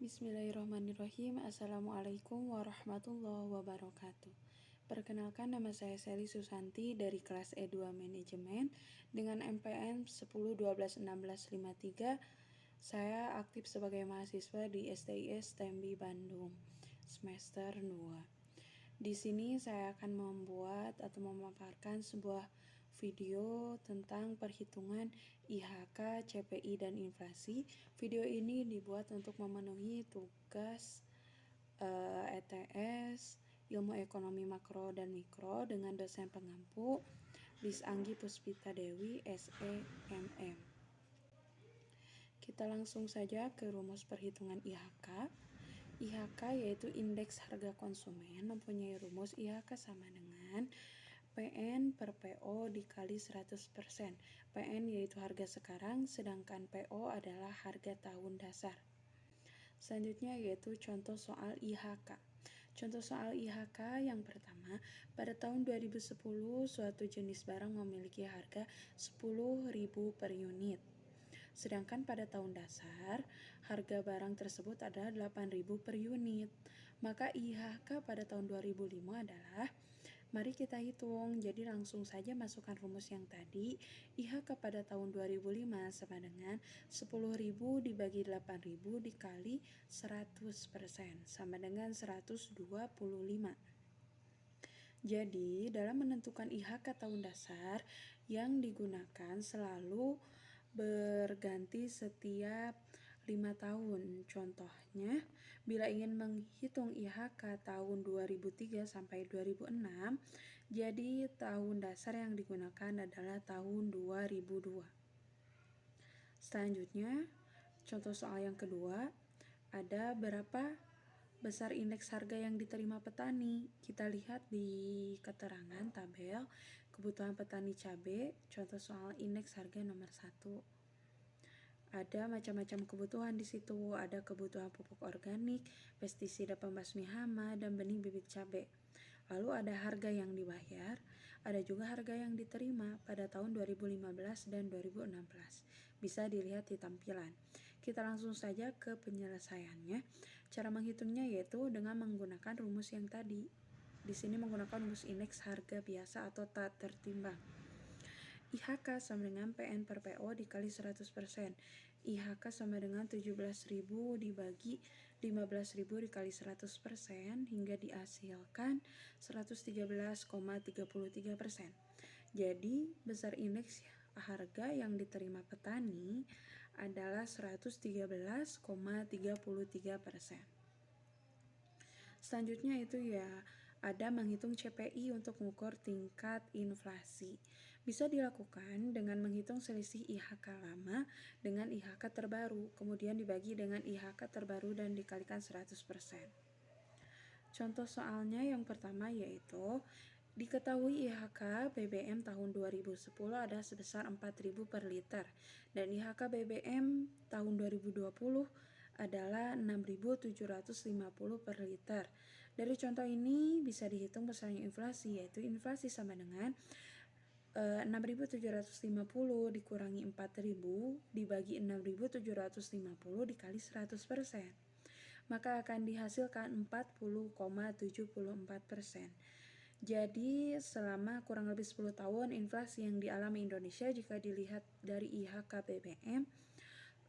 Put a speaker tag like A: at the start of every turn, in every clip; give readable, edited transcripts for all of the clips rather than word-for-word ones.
A: Bismillahirrahmanirrahim. Assalamualaikum warahmatullahi wabarakatuh. Perkenalkan, nama saya Sally Susanti dari kelas E2 Manajemen dengan MPN 10121653. Saya aktif sebagai mahasiswa di STIS TEMBI Bandung semester 2. Di sini saya akan membuat atau memaparkan sebuah video tentang perhitungan IHK, CPI, dan inflasi. Video ini dibuat untuk memenuhi tugas ETS, Ilmu Ekonomi Makro dan Mikro dengan dosen pengampu Lis Anggi Puspita Dewi, SEMM. Kita langsung saja ke rumus perhitungan IHK. IHK yaitu indeks harga konsumen mempunyai rumus IHK sama dengan PN per PO dikali 100%. PN yaitu harga sekarang, sedangkan PO adalah harga tahun dasar. Selanjutnya yaitu contoh soal IHK. Contoh soal IHK yang pertama, pada tahun 2010 suatu jenis barang memiliki harga 10.000 per unit. Sedangkan pada tahun dasar, harga barang tersebut adalah 8.000 per unit. Maka IHK pada tahun 2005 adalah, mari kita hitung. Jadi langsung saja masukkan rumus yang tadi. IHK pada tahun 2005 sama dengan 10.000 dibagi 8.000 dikali 100% sama dengan 125. Jadi dalam menentukan IHK tahun dasar yang digunakan selalu berganti setiap 5 tahun. Contohnya, bila ingin menghitung IHK tahun 2003 sampai 2006, jadi tahun dasar yang digunakan adalah tahun 2002. Selanjutnya, contoh soal yang kedua, ada berapa besar indeks harga yang diterima petani. Kita lihat di keterangan tabel kebutuhan petani cabai, contoh soal indeks harga nomor 1. Ada macam-macam kebutuhan di situ, ada kebutuhan pupuk organik, pestisida pembasmi hama, dan benih bibit cabai. Lalu ada harga yang dibayar, ada juga harga yang diterima pada tahun 2015 dan 2016. Bisa dilihat di tampilan. Kita langsung saja ke penyelesaiannya. Cara menghitungnya yaitu dengan menggunakan rumus yang tadi. Di sini menggunakan rumus indeks harga biasa atau tak tertimbang. IHK sama dengan PN per PO dikali 100%. IHK sama dengan 17.000 dibagi 15.000 dikali 100% hingga dihasilkan 113,33%. Jadi besar indeks harga yang diterima petani adalah 113,33%. Selanjutnya itu ya ada menghitung CPI untuk mengukur tingkat inflasi. Bisa dilakukan dengan menghitung selisih IHK lama dengan IHK terbaru, kemudian dibagi dengan IHK terbaru dan dikalikan 100%. Contoh soalnya yang pertama yaitu, diketahui IHK BBM tahun 2010 ada sebesar 4.000 per liter dan IHK BBM tahun 2020 adalah 6.750 per liter. Dari contoh ini bisa dihitung besarnya inflasi, yaitu inflasi sama dengan 6.750 dikurangi 4.000 dibagi 6.750 dikali 100%. Maka akan dihasilkan 40,74%. Jadi selama kurang lebih 10 tahun inflasi yang dialami Indonesia jika dilihat dari IHK BBM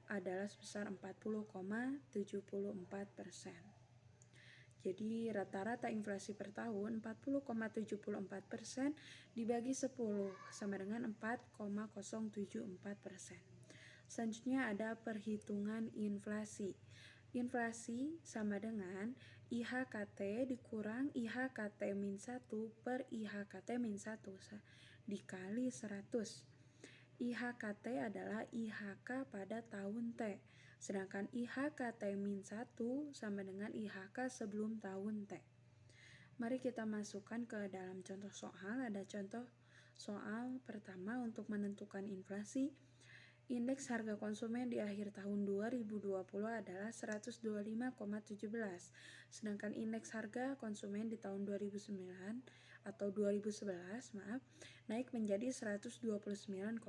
A: adalah sebesar 40,74%. Jadi rata-rata inflasi per tahun 40,74% dibagi 10 sama dengan 4,074%. Selanjutnya ada perhitungan inflasi. Inflasi sama dengan IHKT dikurang IHKT-1 per IHKT-1 dikali 100. IHKT adalah IHK pada tahun T, sedangkan IHKT-1 sama dengan IHK sebelum tahun T. Mari kita masukkan ke dalam contoh soal. Ada contoh soal pertama untuk menentukan inflasi. Indeks harga konsumen di akhir tahun 2020 adalah 125,17, sedangkan indeks harga konsumen di tahun 2009 atau 2011 naik menjadi 129,91.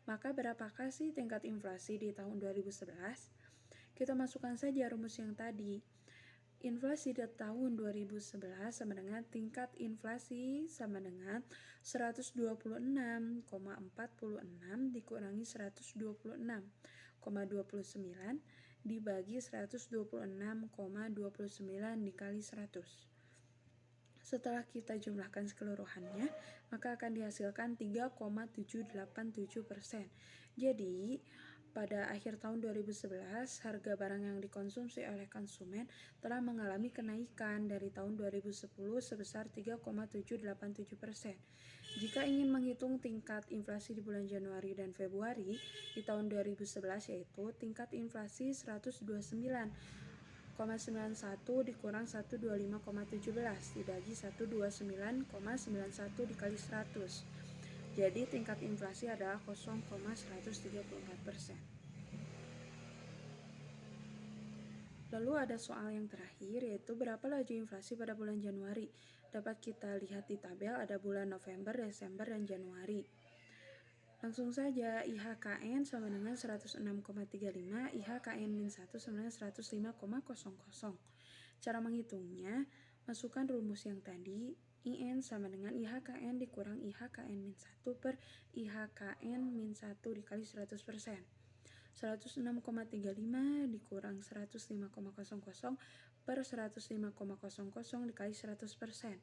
A: Maka berapakah sih tingkat inflasi di tahun 2011? Kita masukkan saja rumus yang tadi. Inflasi di tahun 2011 sama dengan tingkat inflasi sama dengan 126,46 dikurangi 126,29 dibagi 126,29 dikali 100. Setelah kita jumlahkan keseluruhannya, maka akan dihasilkan 3,787%. Jadi, pada akhir tahun 2011, harga barang yang dikonsumsi oleh konsumen telah mengalami kenaikan dari tahun 2010 sebesar 3,787%. Jika ingin menghitung tingkat inflasi di bulan Januari dan Februari di tahun 2011, yaitu tingkat inflasi 129,91 dikurang 125,17 dibagi 129,91 dikali 100. Jadi tingkat inflasi adalah 0,134%. Lalu ada soal yang terakhir, yaitu berapa laju inflasi pada bulan Januari. Dapat kita lihat di tabel, ada bulan November, Desember, dan Januari. Langsung saja, IHKN sama dengan 106,35, IHKN-1 sama dengan 105,00. Cara menghitungnya, masukkan rumus yang tadi, IN sama dengan IHKN dikurang IHKN-1 per IHKN-1 dikali 100%. 106,35 dikurang 105,00 per 105,00 dikali 100%.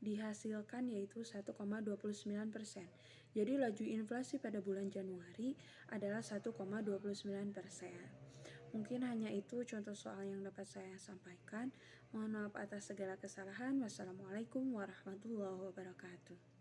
A: Dihasilkan yaitu 1,29%. Jadi laju inflasi pada bulan Januari adalah 1,29%. Mungkin hanya itu contoh soal yang dapat saya sampaikan. Mohon maaf atas segala kesalahan. Wassalamualaikum warahmatullahi wabarakatuh.